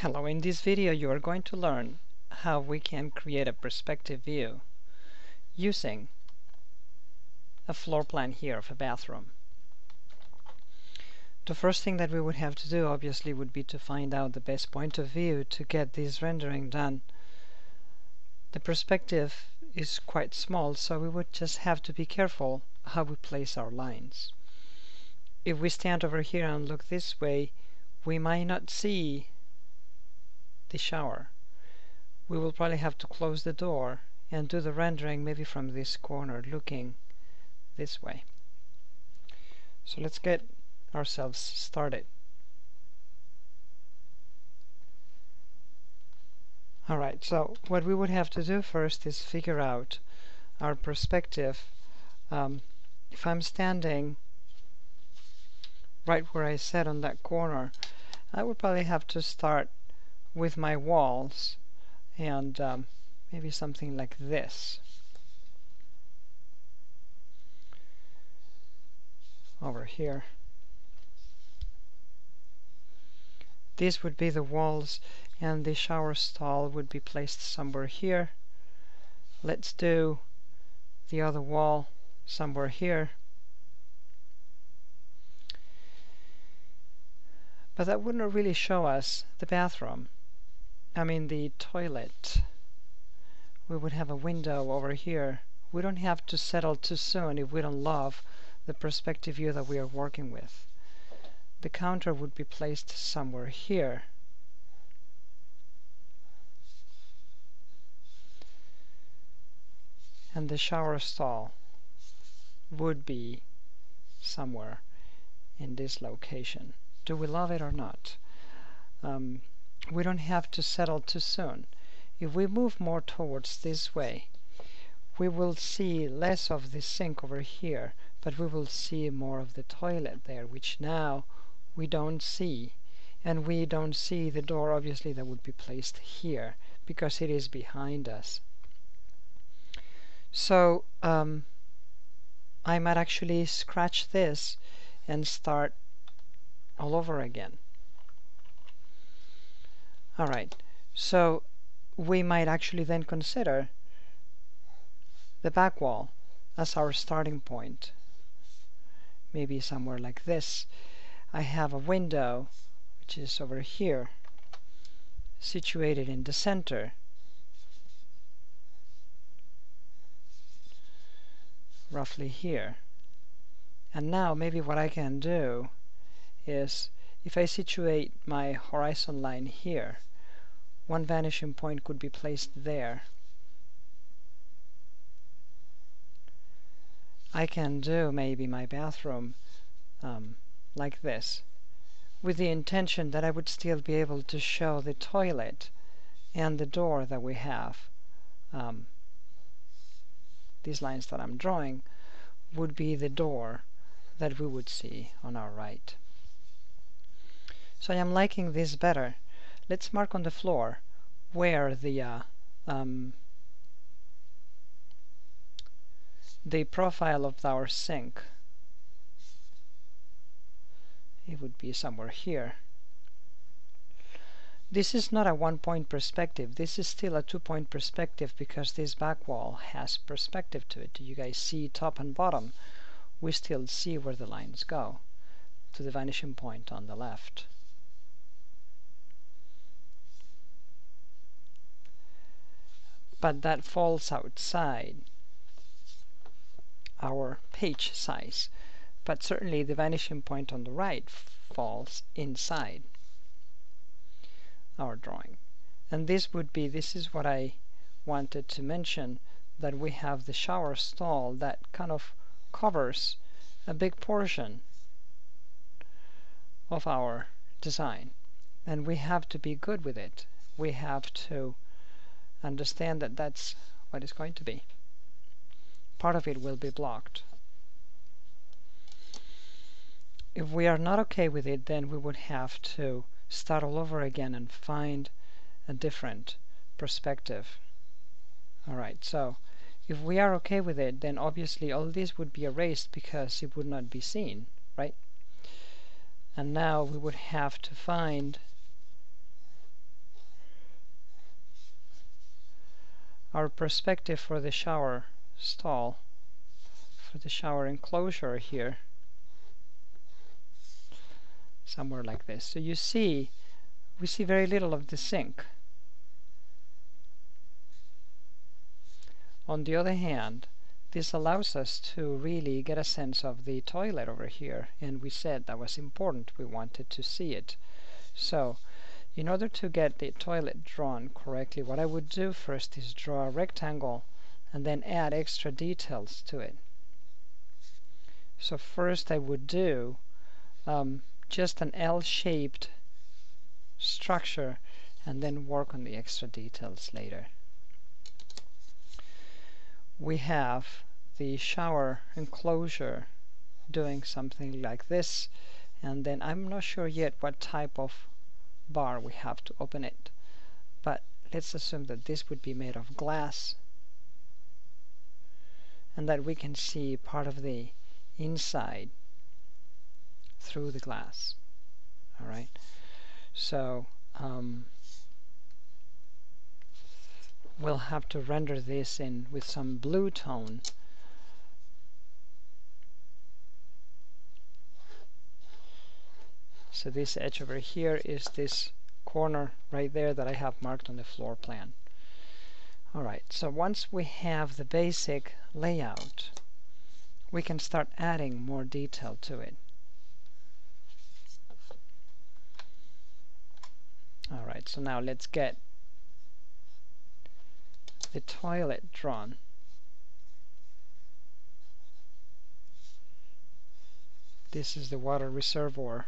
Hello, in this video you are going to learn how we can create a perspective view using a floor plan here of a bathroom. The first thing that we would have to do obviously would be to find out the best point of view to get this rendering done. The perspective is quite small, so we would just have to be careful how we place our lines. If we stand over here and look this way, we might not see the shower. We will probably have to close the door and do the rendering maybe from this corner looking this way. So let's get ourselves started. Alright, so what we would have to do first is figure out our perspective. If I'm standing right where I said on that corner, I would probably have to start with my walls and maybe something like this over here. These would be the walls and the shower stall would be placed somewhere here. Let's do the other wall somewhere here. But that wouldn't really show us the bathroom. I mean the toilet. We would have a window over here. We don't have to settle too soon if we don't love the perspective view that we are working with. The counter would be placed somewhere here. And the shower stall would be somewhere in this location. Do we love it or not? We don't have to settle too soon. If we move more towards this way, we will see less of the sink over here, but we will see more of the toilet there, which now we don't see. And we don't see the door, obviously, that would be placed here because it is behind us. So I might actually scratch this and start all over again. Alright, so we might actually then consider the back wall as our starting point. Maybe somewhere like this. I have a window which is over here, situated in the center. Roughly here. And now maybe what I can do is, if I situate my horizon line here, one vanishing point could be placed there. I can do maybe my bathroom like this, with the intention that I would still be able to show the toilet and the door that we have. These lines that I'm drawing would be the door that we would see on our right. So I am liking this better. Let's mark on the floor where the profile of our sink, it would be somewhere here. This is not a one-point perspective. This is still a two-point perspective because this back wall has perspective to it. Do you guys see top and bottom? We still see where the lines go to the vanishing point on the left. But that falls outside our page size. But certainly the vanishing point on the right falls inside our drawing. And this is what I wanted to mention, that we have the shower stall that kind of covers a big portion of our design. And we have to be good with it. We have to understand that that's what it's going to be. Part of it will be blocked. If we are not okay with it, then we would have to start all over again and find a different perspective. Alright, so if we are okay with it, then obviously all this would be erased because it would not be seen, right? And now we would have to find our perspective for the shower stall, for the shower enclosure here, somewhere like this. So you see, we see very little of the sink. On the other hand, this allows us to really get a sense of the toilet over here, and we said that was important. We wanted to see it. So in order to get the toilet drawn correctly, what I would do first is draw a rectangle and then add extra details to it. So first I would do just an L-shaped structure and then work on the extra details later. We have the shower enclosure doing something like this, and then I'm not sure yet what type of bar we have to open it, but let's assume that this would be made of glass and that we can see part of the inside through the glass. Alright, so we'll have to render this in with some blue tone. So this edge over here is this corner right there that I have marked on the floor plan. Alright, so once we have the basic layout, we can start adding more detail to it. Alright, so now let's get the toilet drawn. This is the water reservoir.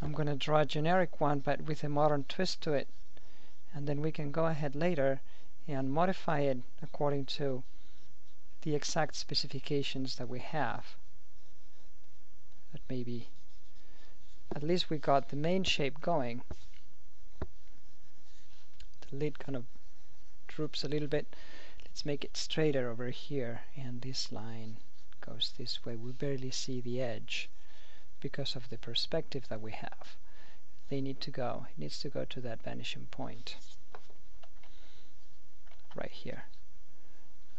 I'm going to draw a generic one but with a modern twist to it, and then we can go ahead later and modify it according to the exact specifications that we have. But maybe at least we got the main shape going. The lid kind of droops a little bit. Let's make it straighter over here, and this line goes this way. We barely see the edge because of the perspective that we have. It needs to go to that vanishing point right here.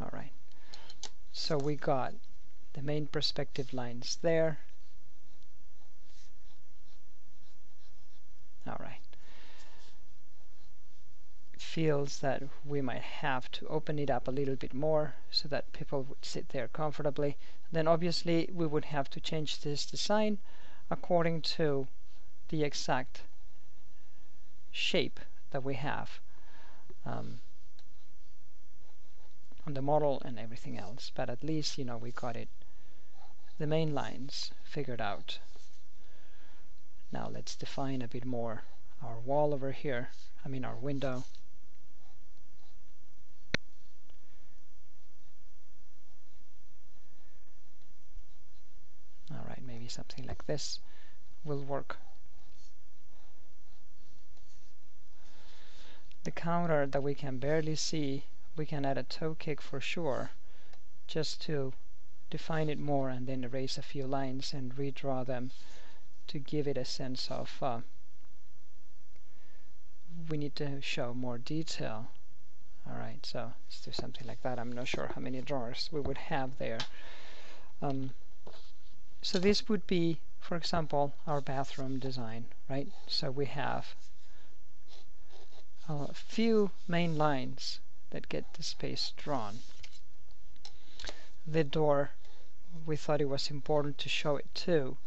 Alright, so we got the main perspective lines there. Alright, feels that we might have to open it up a little bit more so that people would sit there comfortably. Then obviously we would have to change this design according to the exact shape that we have on the model and everything else, but at least, you know, we got it, the main lines figured out. Now let's define a bit more our wall over here, our window. Alright, maybe something like this will work. The counter that we can barely see, we can add a toe kick for sure, just to define it more, and then erase a few lines and redraw them to give it a sense of we need to show more detail. Alright, so let's do something like that. I'm not sure how many drawers we would have there. So this would be, for example, our bathroom design, right? So we have a few main lines that get the space drawn. The door, we thought it was important to show it too.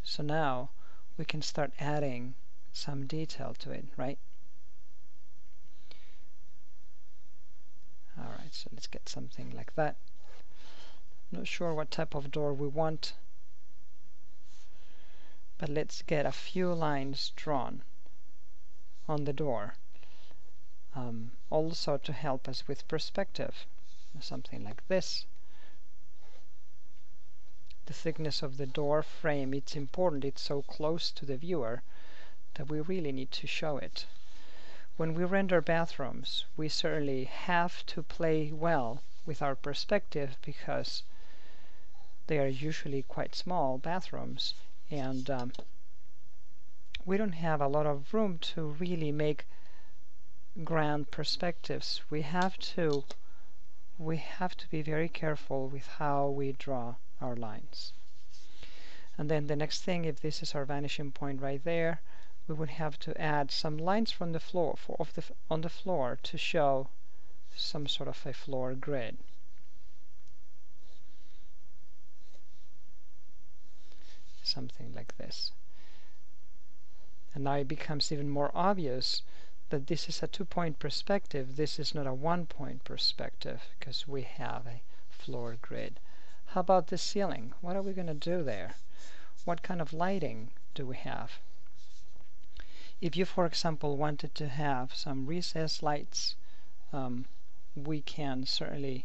So now we can start adding some detail to it, right? Alright, so let's get something like that. Not sure what type of door we want, but let's get a few lines drawn on the door. Also to help us with perspective, something like this. The thickness of the door frame, it's important, it's so close to the viewer that we really need to show it. When we render bathrooms, we certainly have to play well with our perspective because they are usually quite small bathrooms, and we don't have a lot of room to really make grand perspectives. We have to be very careful with how we draw our lines. And then the next thing, if this is our vanishing point right there, we would have to add some lines from the floor on the floor to show some sort of a floor grid. Something like this. And now it becomes even more obvious that this is a two-point perspective. This is not a one-point perspective because we have a floor grid. How about the ceiling? What are we going to do there? What kind of lighting do we have? If you, for example, wanted to have some recessed lights, we can certainly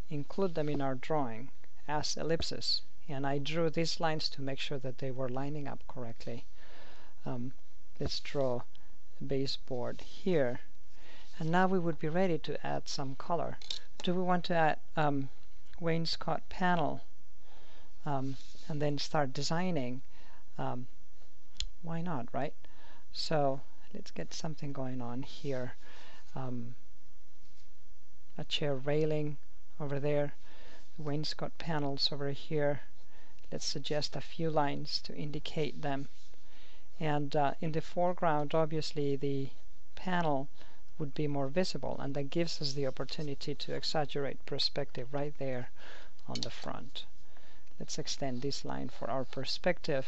include them in our drawing as ellipses. And I drew these lines to make sure that they were lining up correctly. Let's draw a baseboard here. And now we would be ready to add some color. Do we want to add wainscot panel and then start designing? Why not, right? So let's get something going on here. A chair railing over there, wainscot panels over here. Let's suggest a few lines to indicate them. And in the foreground, obviously, the panel would be more visible, and that gives us the opportunity to exaggerate perspective right there on the front. Let's extend this line for our perspective.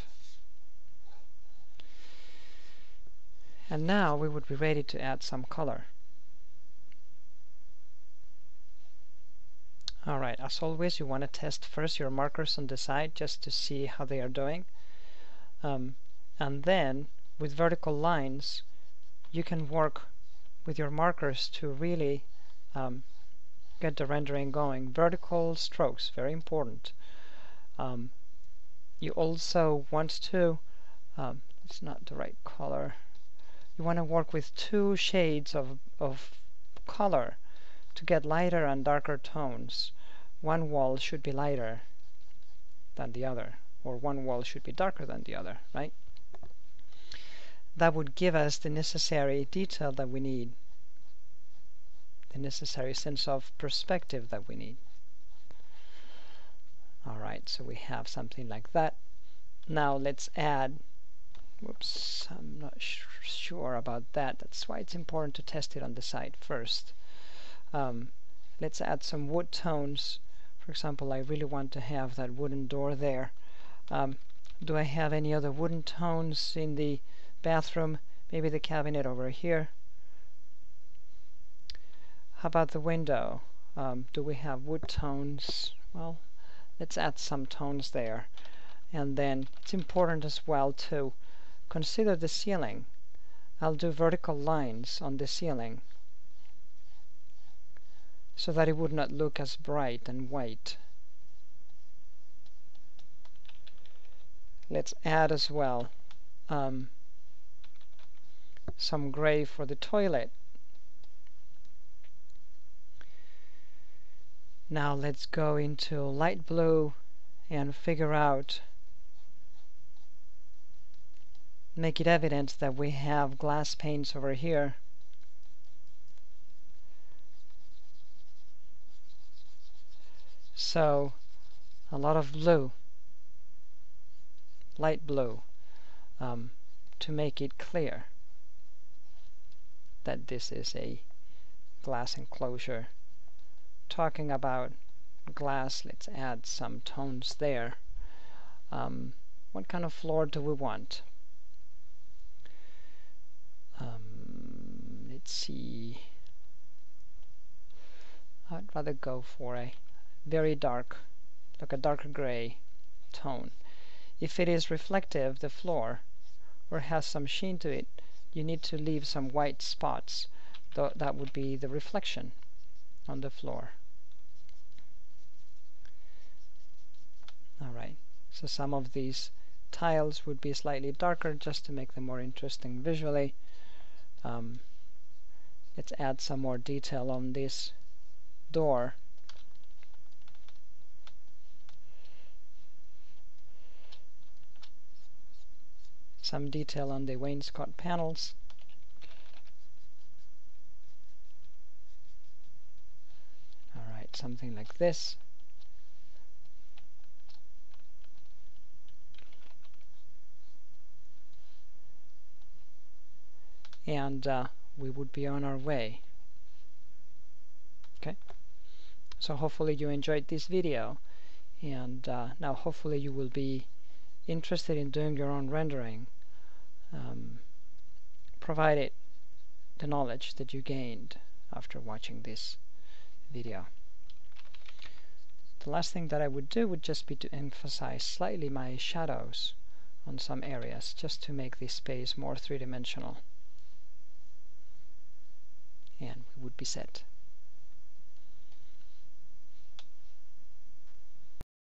And now we would be ready to add some color. Alright, as always, you want to test first your markers on the side just to see how they are doing. And then, with vertical lines, you can work with your markers to really get the rendering going. Vertical strokes, very important. You also want to, it's not the right color, you want to work with two shades of color to get lighter and darker tones. One wall should be lighter than the other, or one wall should be darker than the other, right? That would give us the necessary detail that we need, the necessary sense of perspective that we need. Alright, so we have something like that. Now let's add, whoops, I'm not sure about that. That's why it's important to test it on the side first. Let's add some wood tones. For example, I really want to have that wooden door there. Do I have any other wooden tones in the bathroom? Maybe the cabinet over here. How about the window? Do we have wood tones? Well, let's add some tones there. And then it's important as well to consider the ceiling. I'll do vertical lines on the ceiling so that it would not look as bright and white. Let's add as well some gray for the toilet. Now let's go into light blue and figure out, make it evident that we have glass panes over here. So a lot of blue, light blue, to make it clear that this is a glass enclosure. Talking about glass, let's add some tones there. What kind of floor do we want? Let's see. I'd rather go for a very dark, like a darker gray tone. If it is reflective, the floor, or has some sheen to it, you need to leave some white spots. That would be the reflection on the floor. Alright, so some of these tiles would be slightly darker just to make them more interesting visually. Let's add some more detail on this door. some detail on the wainscot panels. Alright, something like this. And we would be on our way. Okay, so hopefully you enjoyed this video, and now hopefully you will be interested in doing your own rendering, provided the knowledge that you gained after watching this video. The last thing that I would do would just be to emphasize slightly my shadows on some areas, just to make this space more three-dimensional, and we would be set.